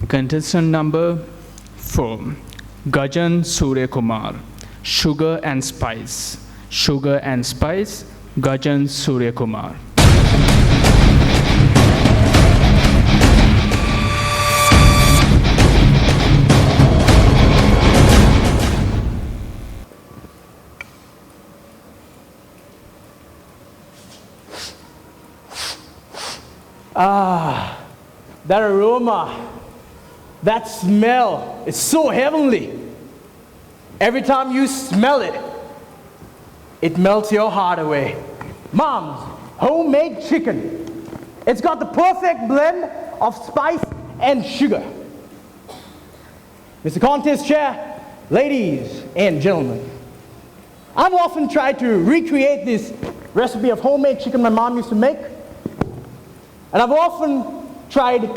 Contestant number 4, Gajan Suryakumar, Sugar and Spice. Sugar and Spice, Gajan Suryakumar. Ah, that aroma, that smell is so heavenly. Every time you smell it, it melts your heart away. Mom's homemade chicken. It's got the perfect blend of spice and sugar. Mr. Contest Chair, ladies and gentlemen, I've often tried to recreate this recipe of homemade chicken my mom used to make. And I've often tried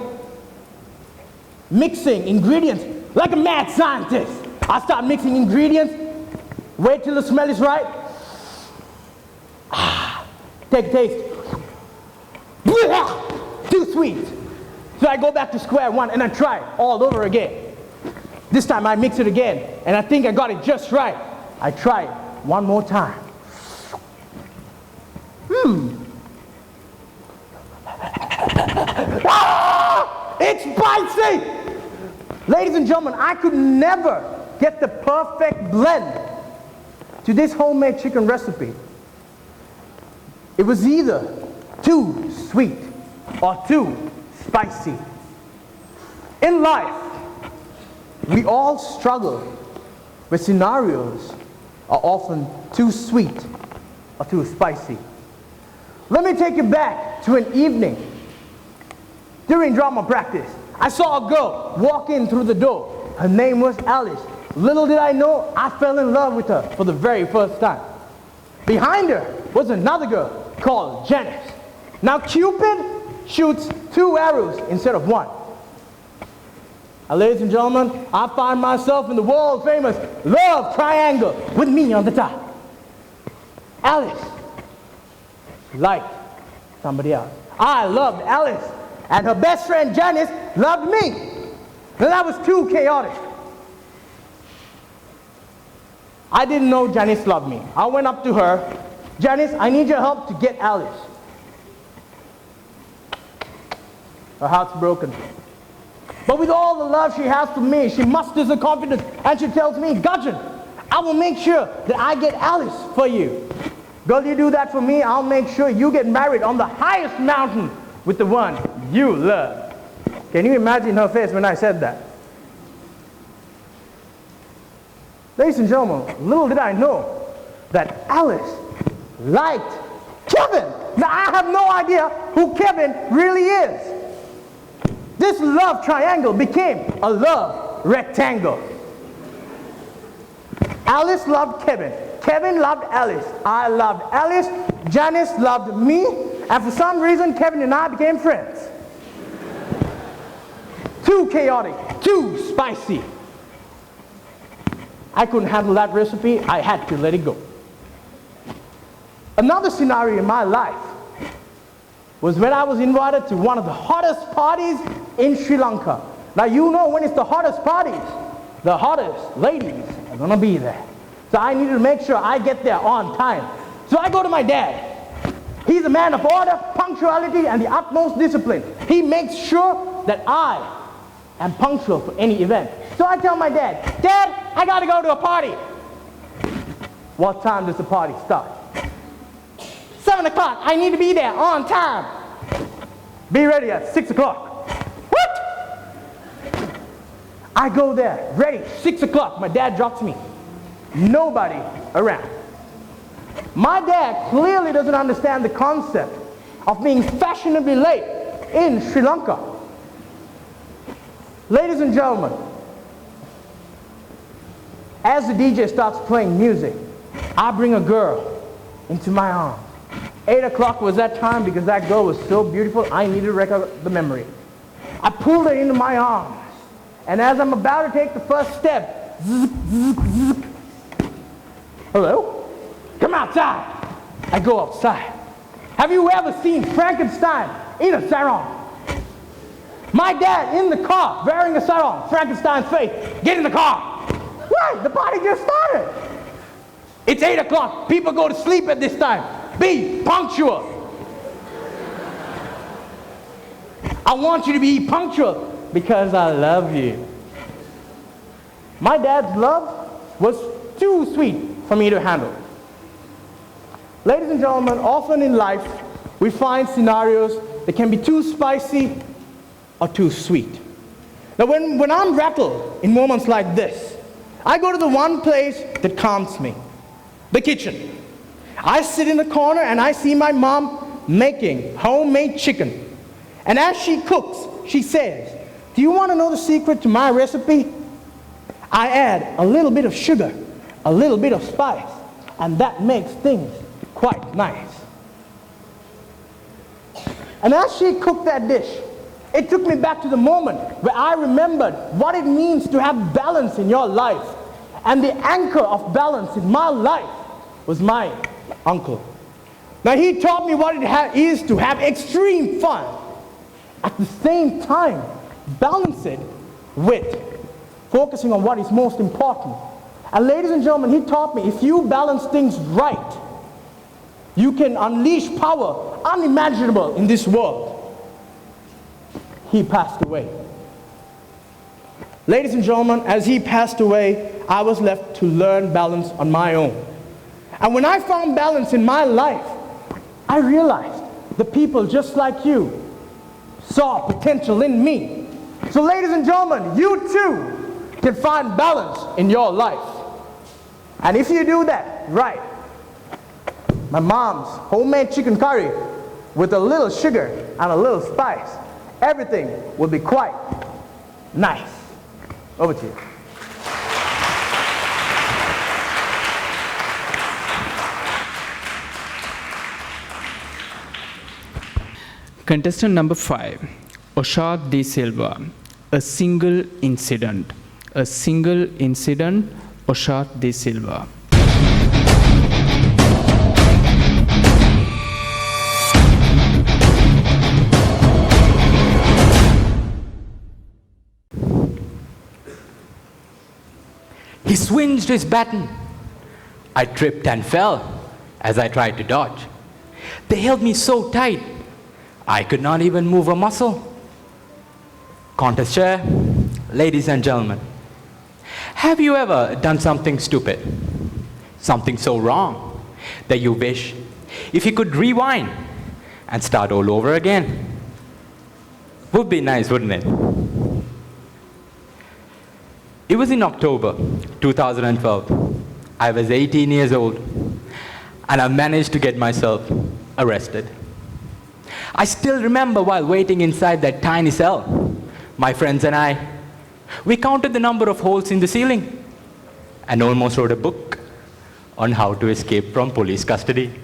mixing ingredients like a mad scientist. I start mixing ingredients, wait till the smell is right. Take a taste. Too sweet. So I go back to square one and I try it all over again. This time I mix it again and I think I got it just right. I try it one more time. It's spicy! Ladies and gentlemen, I could never get the perfect blend to this homemade chicken recipe. It was either too sweet or too spicy. In life, we all struggle with scenarios are often too sweet or too spicy. Let me take you back to an evening during drama practice. I saw a girl walk in through the door. Her name was Alice. Little did I know, I fell in love with her for the very first time. Behind her was another girl called Janice. Now Cupid shoots 2 arrows instead of 1. Now, ladies and gentlemen, I find myself in the world famous love triangle with me on the top. Alice liked somebody else. I loved Alice, and her best friend Janice loved me. Now that was too chaotic. I didn't know Janice loved me. I went up to her. Janice, I need your help to get Alice. Her heart's broken. But with all the love she has for me, she musters her confidence and she tells me, Gajan, I will make sure that I get Alice for you. Girl, you do that for me, I'll make sure you get married on the highest mountain with the one you love. Can you imagine her face when I said that? Ladies and gentlemen, little did I know that Alice liked Kevin. Now I have no idea who Kevin really is. This love triangle became a love rectangle. Alice loved Kevin. Kevin loved Alice. I loved Alice. Janice loved me. And for some reason, Kevin and I became friends. Too chaotic, too spicy. I couldn't handle that recipe. I had to let it go. Another scenario in my life was when I was invited to one of the hottest parties in Sri Lanka. Now you know when it's the hottest parties, the hottest ladies are gonna be there. So I needed to make sure I get there on time. So I go to my dad. He's a man of order, punctuality, and the utmost discipline. He makes sure that I am punctual for any event. So I tell my dad, Dad, I gotta go to a party. What time does the party start? 7 o'clock, I need to be there on time. Be ready at 6 o'clock. What? I go there, ready, 6 o'clock, my dad drops me. Nobody around. My dad clearly doesn't understand the concept of being fashionably late in Sri Lanka. Ladies and gentlemen, as the DJ starts playing music, I bring a girl into my arms. 8 o'clock was that time because that girl was so beautiful, I needed to record the memory. I pulled her into my arms, and as I'm about to take the first step, zzz, zzz, zzz, hello? Come outside. I go outside. Have you ever seen Frankenstein in a sarong? My dad in the car, wearing a sarong, Frankenstein's face. Get in the car. Right, the party just started. It's 8 o'clock. People go to sleep at this time. Be punctual. I want you to be punctual because I love you. My dad's love was too sweet for me to handle. Ladies and gentlemen, often in life, we find scenarios that can be too spicy or too sweet. Now, when I'm rattled in moments like this, I go to the one place that calms me, the kitchen. I sit in the corner and I see my mom making homemade chicken. And as she cooks, she says, "Do you want to know the secret to my recipe? I add a little bit of sugar, a little bit of spice, and that makes things quite nice." And as she cooked that dish, it took me back to the moment where I remembered what it means to have balance in your life. And the anchor of balance in my life was my uncle. Now, he taught me what it is to have extreme fun. At the same time, balance it with focusing on what is most important. And ladies and gentlemen, he taught me if you balance things right, you can unleash power unimaginable in this world. He passed away. Ladies and gentlemen, as he passed away, I was left to learn balance on my own. And when I found balance in my life, I realized the people just like you saw potential in me. So ladies and gentlemen, you too can find balance in your life. And if you do that right, my mom's homemade chicken curry with a little sugar and a little spice, everything will be quite nice. Over to you. Contestant number 5, Oshad De Silva. A single incident. A single incident, Oshad De Silva. He swinged his baton. I tripped and fell as I tried to dodge. They held me so tight, I could not even move a muscle. Contest chair, ladies and gentlemen, have you ever done something stupid? Something so wrong that you wish if you could rewind and start all over again? Would be nice, wouldn't it? It was in October 2012. I was 18 years old, and I managed to get myself arrested. I still remember while waiting inside that tiny cell, my friends and I, we counted the number of holes in the ceiling and almost wrote a book on how to escape from police custody,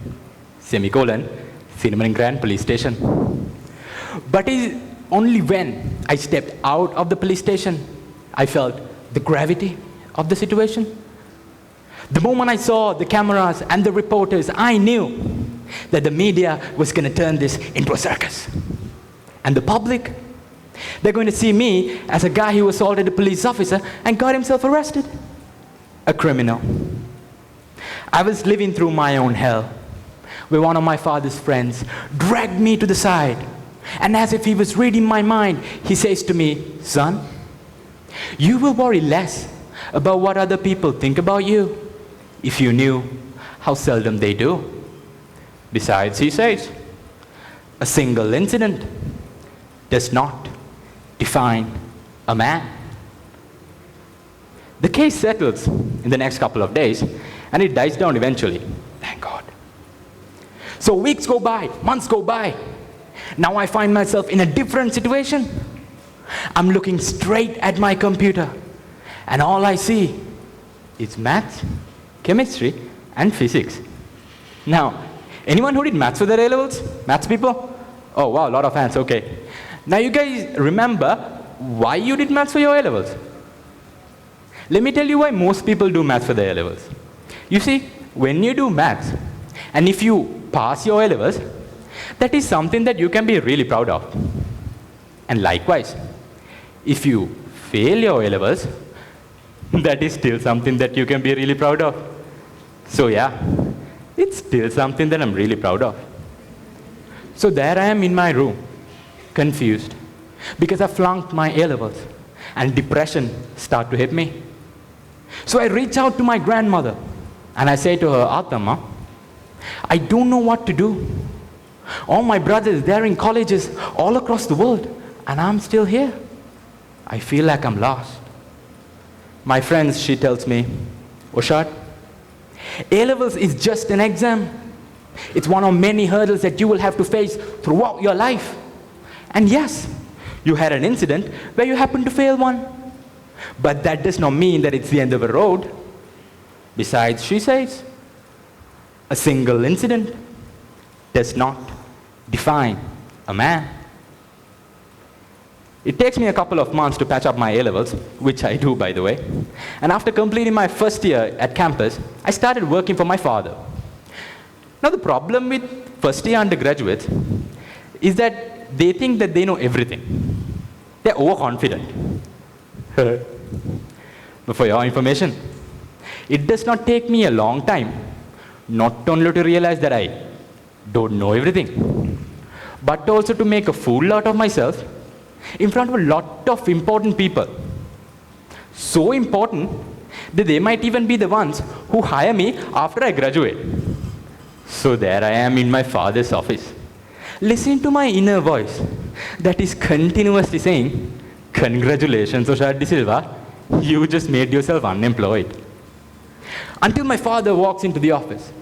semicolon, Cinnamon Grand Police Station. But it's only when I stepped out of the police station, I felt the gravity of the situation. The moment I saw the cameras and the reporters, I knew that the media was going to turn this into a circus. And the public, they're going to see me as a guy who assaulted a police officer and got himself arrested. A criminal. I was living through my own hell, where one of my father's friends dragged me to the side, and as if he was reading my mind, he says to me, "Son, you will worry less about what other people think about you if you knew how seldom they do. Besides," he says, "a single incident does not define a man." The case settles in the next couple of days, and it dies down eventually. Thank God. So weeks go by, months go by. Now I find myself in a different situation. I'm looking straight at my computer, and all I see is maths, chemistry, and physics. Now, anyone who did maths for their A-levels? Maths people? Oh wow, a lot of hands, okay. Now you guys remember why you did maths for your A-levels? Let me tell you why most people do maths for their A-levels. You see, when you do maths, and if you pass your A-levels, that is something that you can be really proud of. And likewise, if you fail your A levels, that is still something that you can be really proud of. So yeah, it's still something that I'm really proud of. So there I am in my room, confused, because I flunked my A levels, and depression started to hit me. So I reach out to my grandmother, and I say to her, Atama, I don't know what to do. All my brothers, they're in colleges all across the world, and I'm still here. I feel like I'm lost. My friends, she tells me, Oshad, A-levels is just an exam. It's one of many hurdles that you will have to face throughout your life. And yes, you had an incident where you happened to fail one. But that does not mean that it's the end of the road. Besides, she says, a single incident does not define a man. It takes me a couple of months to patch up my A-levels, which I do, by the way. And after completing my first year at campus, I started working for my father. Now, the problem with first-year undergraduates is that they think that they know everything. They're overconfident. But for your information, it does not take me a long time not only to realize that I don't know everything, but also to make a fool out of myself in front of a lot of important people. So important that they might even be the ones who hire me after I graduate. So there I am in my father's office, listening to my inner voice that is continuously saying, congratulations, Oshad De Silva, you just made yourself unemployed. Until my father walks into the office,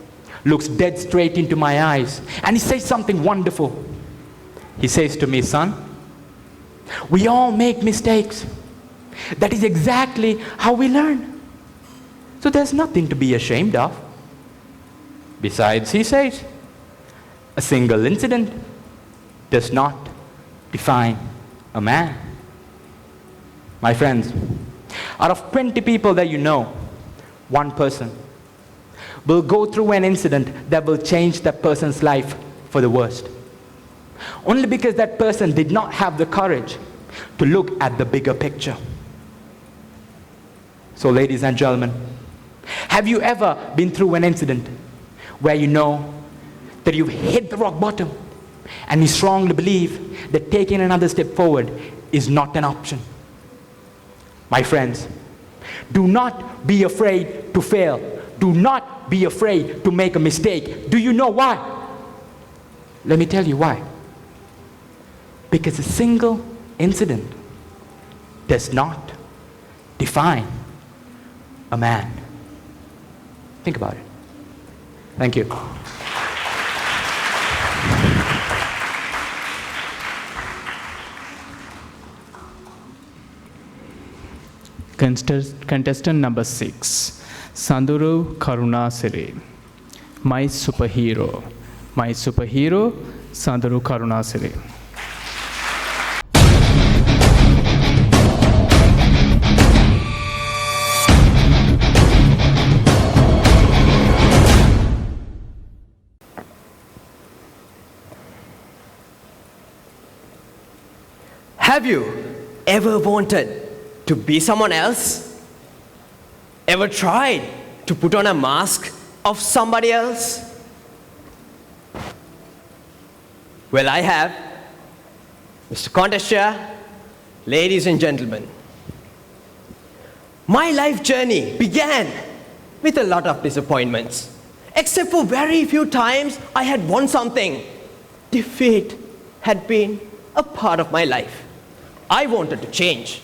looks dead straight into my eyes, and he says something wonderful. He says to me, son, we all make mistakes. That is exactly how we learn. So there's nothing to be ashamed of. Besides, he says, a single incident does not define a man. My friends, out of 20 people that you know, one person will go through an incident that will change that person's life for the worst. Only because that person did not have the courage to look at the bigger picture. So ladies and gentlemen, have you ever been through an incident where you know that you've hit the rock bottom and you strongly believe that taking another step forward is not an option? My friends, do not be afraid to fail. Do not be afraid to make a mistake. Do you know why? Let me tell you why. Because a single incident does not define a man. Think about it. Thank you. Contestant number 6, Sanduru Karunasiri. My superhero. My superhero, Sanduru Karunasiri. Have you ever wanted to be someone else? Ever tried to put on a mask of somebody else? Well, I have. Mr. Contestia, ladies and gentlemen, my life journey began with a lot of disappointments. Except for very few times I had won something. Defeat had been a part of my life. I wanted to change.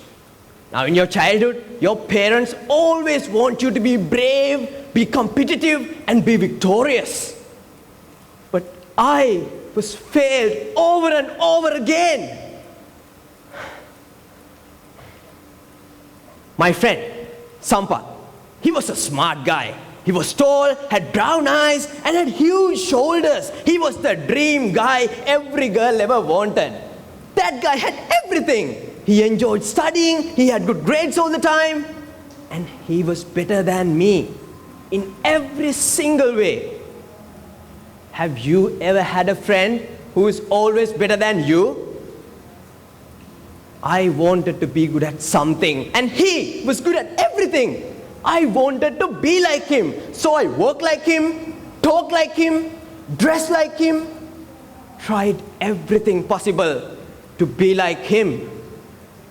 Now, in your childhood, your parents always want you to be brave, be competitive, and be victorious. But I was failed over and over again. My friend, Sampath, he was a smart guy. He was tall, had brown eyes, and had huge shoulders. He was the dream guy every girl ever wanted. That guy had everything. He enjoyed studying, he had good grades all the time, and he was better than me in every single way. Have you ever had a friend who is always better than you? I wanted to be good at something, and he was good at everything. I wanted to be like him, so I worked like him, talked like him, dressed like him, tried everything possible to be like him.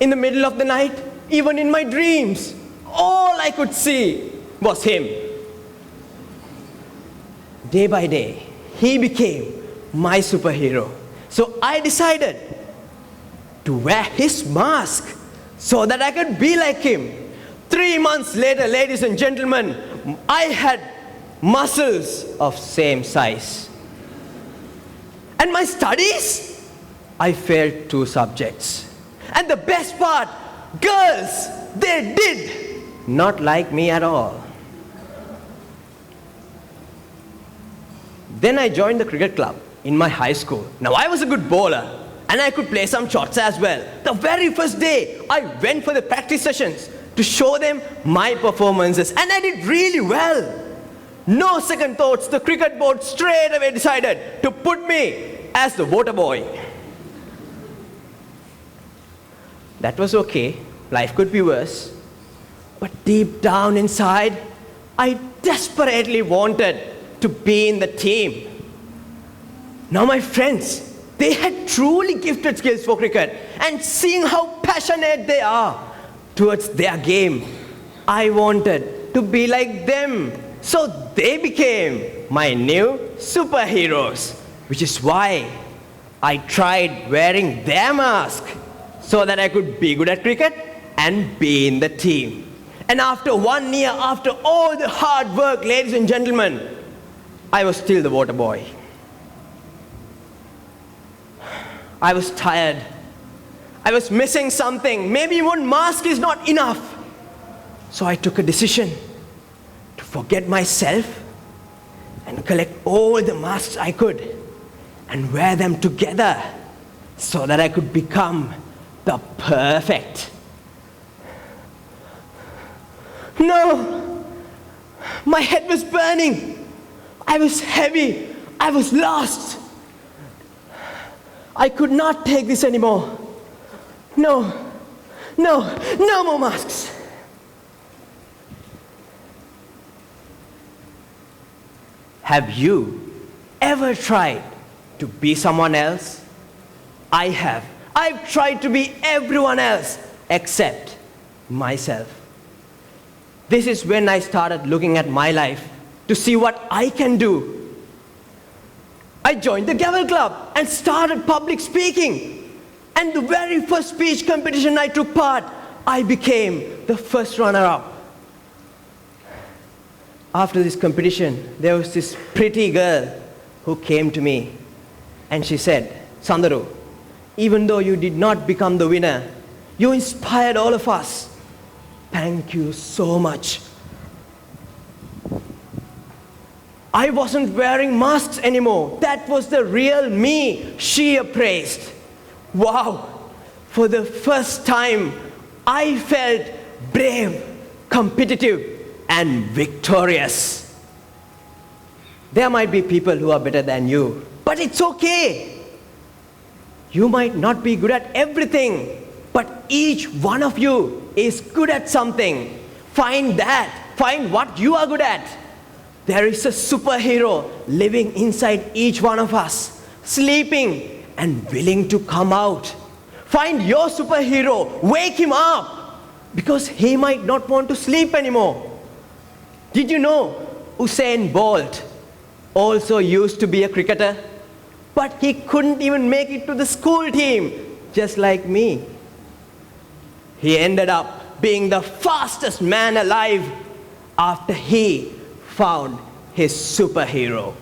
In the middle of the night, even in my dreams, all I could see was him. Day by day, he became my superhero. So I decided to wear his mask so that I could be like him. 3 months later, ladies and gentlemen, I had muscles of same size. And my studies, I failed 2 subjects. And the best part, girls, they did not like me at all. Then I joined the cricket club in my high school. Now I was a good bowler and I could play some shots as well. The very first day, I went for the practice sessions to show them my performances, and I did really well. No second thoughts, the cricket board straight away decided to put me as the water boy. That was okay, life could be worse. But deep down inside, I desperately wanted to be in the team. Now my friends, they had truly gifted skills for cricket, and seeing how passionate they are towards their game, I wanted to be like them. So they became my new superheroes, which is why I tried wearing their mask so that I could be good at cricket and be in the team. And after 1 year, after all the hard work, ladies and gentlemen, I was still the water boy. I was tired. I was missing something. Maybe one mask is not enough. So I took a decision to forget myself and collect all the masks I could and wear them together so that I could become the perfect. No! My head was burning. I was heavy. I was lost. I could not take this anymore. No more masks. Have you ever tried to be someone else? I have. I've tried to be everyone else except myself. This is when I started looking at my life to see what I can do. I joined the Gavel Club and started public speaking. And the very first speech competition I took part, I became the first runner-up. After this competition, there was this pretty girl who came to me and she said, "Sandaru, even though you did not become the winner, you inspired all of us. Thank you so much." I wasn't wearing masks anymore. That was the real me she appraised. Wow! For the first time, I felt brave, competitive, and victorious. There might be people who are better than you, but it's okay. You might not be good at everything, but each one of you is good at something. Find that. Find what you are good at. There is a superhero living inside each one of us, sleeping and willing to come out. Find your superhero, wake him up, because he might not want to sleep anymore. Did you know Usain Bolt also used to be a cricketer? But he couldn't even make it to the school team, just like me. He ended up being the fastest man alive after he found his superhero.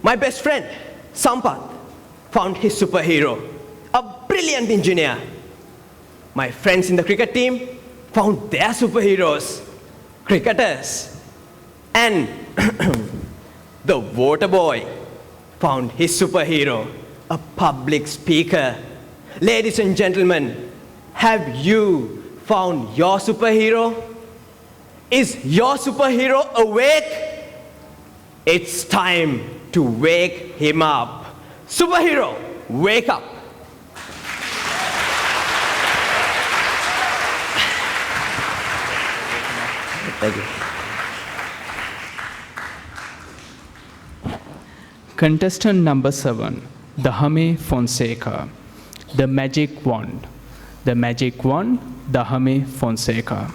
My best friend, Sampath, found his superhero, a brilliant engineer. My friends in the cricket team found their superheroes, cricketers. And the water boy found his superhero, a public speaker. Ladies and gentlemen, have you found your superhero? Is your superhero awake? It's time to wake him up. Superhero, wake up. Thank you. Contestant number 7, Dahame Fonseca. The Magic Wand. The Magic Wand, Dahame Fonseca.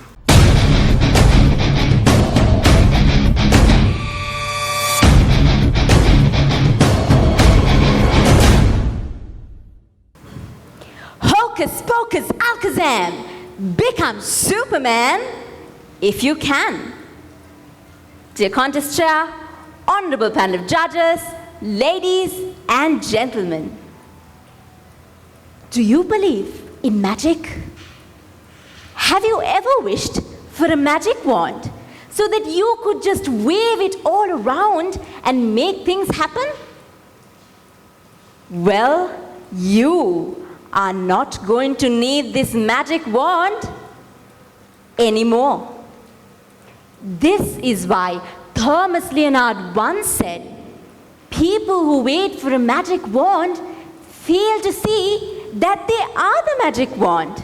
Hocus pocus alakazam, become Superman if you can. Dear contest chair, honorable panel of judges, ladies and gentlemen, do you believe in magic? Have you ever wished for a magic wand so that you could just wave it all around and make things happen? Well, you are not going to need this magic wand anymore. This is why Thomas Leonard once said, people who wait for a magic wand fail to see that they are the magic wand.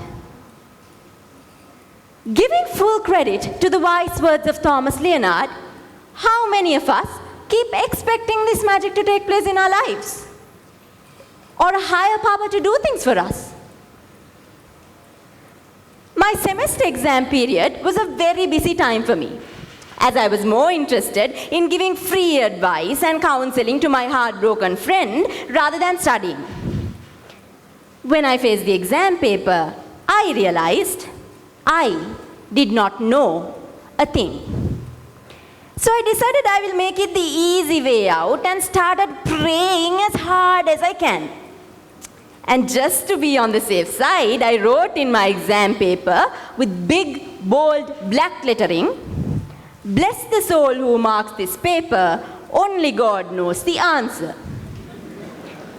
Giving full credit to the wise words of Thomas Leonard, how many of us keep expecting this magic to take place in our lives? Or a higher power to do things for us? My semester exam period was a very busy time for me, as I was more interested in giving free advice and counseling to my heartbroken friend rather than studying. When I faced the exam paper, I realized I did not know a thing. So I decided I will make it the easy way out and started praying as hard as I can. And just to be on the safe side, I wrote in my exam paper with big, bold, black lettering, "Bless the soul who marks this paper, only God knows the answer."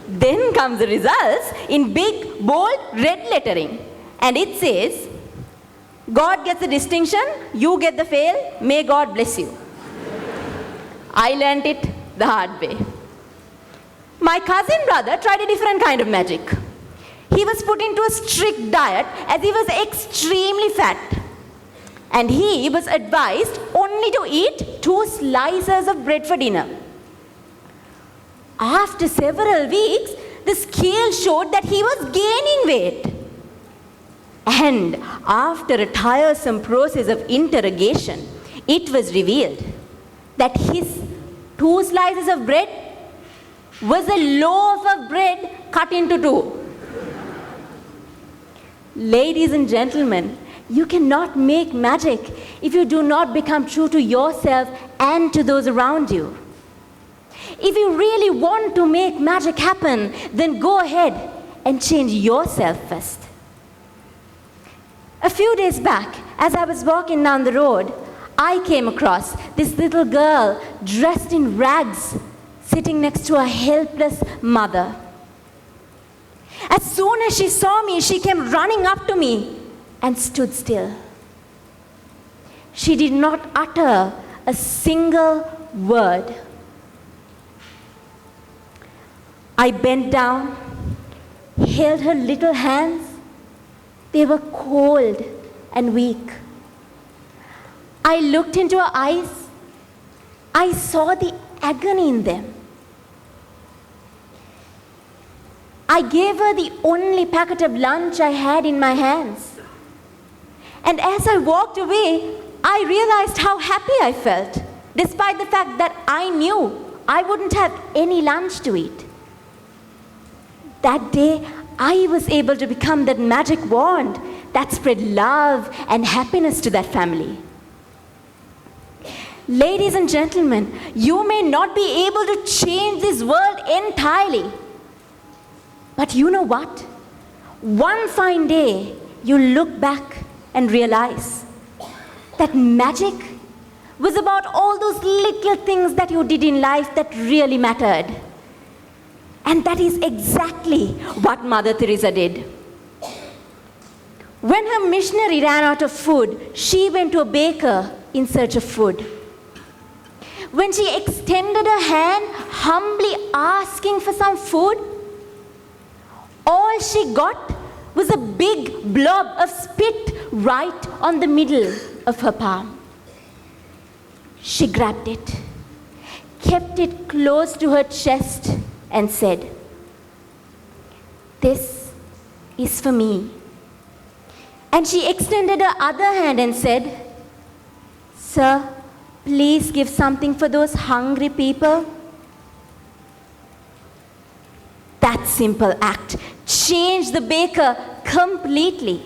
Then comes the results in big, bold, red lettering. And it says, "God gets the distinction, you get the fail, may God bless you." I learned it the hard way. My cousin brother tried a different kind of magic. He was put into a strict diet as he was extremely fat. And he was advised only to eat 2 slices of bread for dinner. After several weeks, the scale showed that he was gaining weight. And after a tiresome process of interrogation, it was revealed that his 2 slices of bread was a loaf of bread cut into 2. Ladies and gentlemen, you cannot make magic if you do not become true to yourself and to those around you. If you really want to make magic happen, then go ahead and change yourself first. A few days back, as I was walking down the road, I came across this little girl dressed in rags, sitting next to a helpless mother. As soon as she saw me, she came running up to me and stood still. She did not utter a single word. I bent down, held her little hands. They were cold and weak. I looked into her eyes. I saw the agony in them. I gave her the only packet of lunch I had in my hands. And as I walked away, I realized how happy I felt, despite the fact that I knew I wouldn't have any lunch to eat. That day, I was able to become that magic wand that spread love and happiness to that family. Ladies and gentlemen, you may not be able to change this world entirely. But you know what? One fine day, you'll look back and realize that magic was about all those little things that you did in life that really mattered. And that is exactly what Mother Teresa did. When her missionary ran out of food, she went to a baker in search of food. When she extended her hand, humbly asking for some food, all she got was a big blob of spit right on the middle of her palm. She grabbed it, kept it close to her chest, and said, "This is for me." And she extended her other hand and said, "Sir, please give something for those hungry people." That simple act changed the baker completely.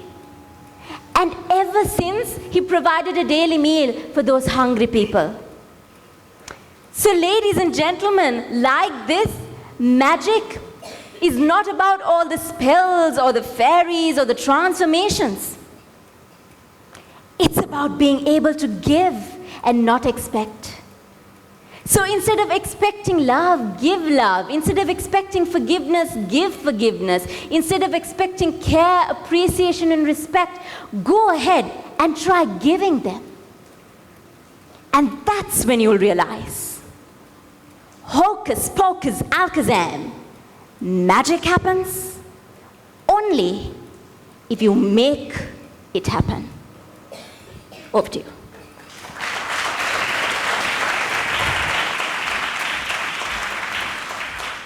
And ever since, he provided a daily meal for those hungry people. So, ladies and gentlemen, like this, magic is not about all the spells or the fairies or the transformations. It's about being able to give and not expect. So instead of expecting love, give love. Instead of expecting forgiveness, give forgiveness. Instead of expecting care, appreciation, and respect, go ahead and try giving them. And that's when you'll realize, hocus pocus alakazam, magic happens only if you make it happen. Over to you.